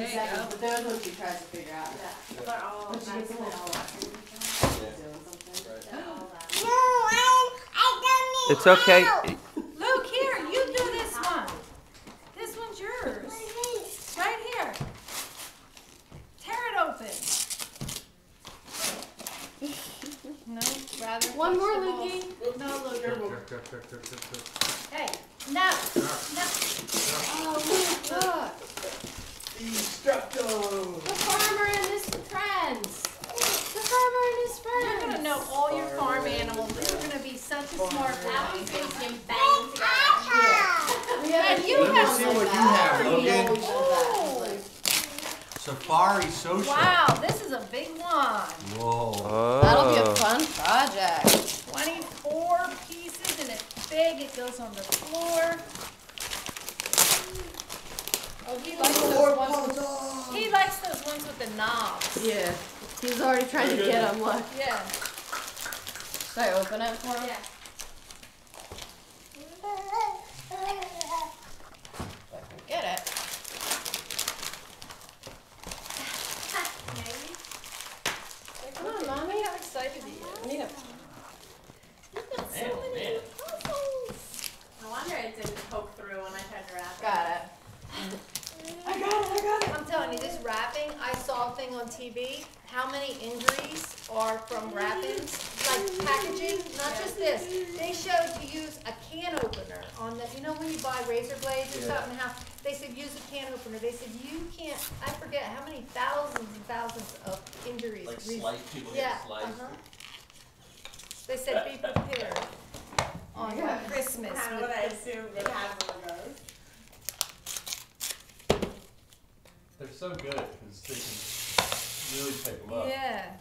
Seconds, but those ones she tries to figure out. Yeah. They're all But she gets them all doing something. It's okay. Luke, here, you do this one. This one's yours. Right here. Tear it open. No, rather. One more, vegetables. Lukey. No, Luke. Hey, no, no. Oh, Luke, look. Destructo! The farmer and his friends. The farmer and his friends. You're gonna know all your farm animals. You're gonna be such a smart Now boy. he's thinking bang together. Yeah. And you Let me have see what you have, He Logan. always does that. Safari Social. Wow, this is a big one. Whoa. That'll be a fun project. 24 pieces and it's big. It goes on the floor. Oh, he likes those ones. He likes those ones with the knobs. Yeah. He's already trying to get them. Look. Yeah. Should I open it for him? Yeah. If I can get it. Come on, Mommy. How excited he is. Yeah. You've got so many puzzles. No wonder it didn't poke through when I tried to wrap it. Got it. I got it. I'm telling you, this wrapping, I saw a thing on TV. How many injuries are from wrappings, like packaging, not just this. They showed to use a can opener on the, you know when you buy razor blades or something, how, they said use a can opener. They said you can't, I forget how many thousands and thousands of injuries. Like slice, people get Yeah, sliced. They said be prepared on Christmas. Kind of with what I the- assumed it had one of those. They're so good because they can really take look. Yeah.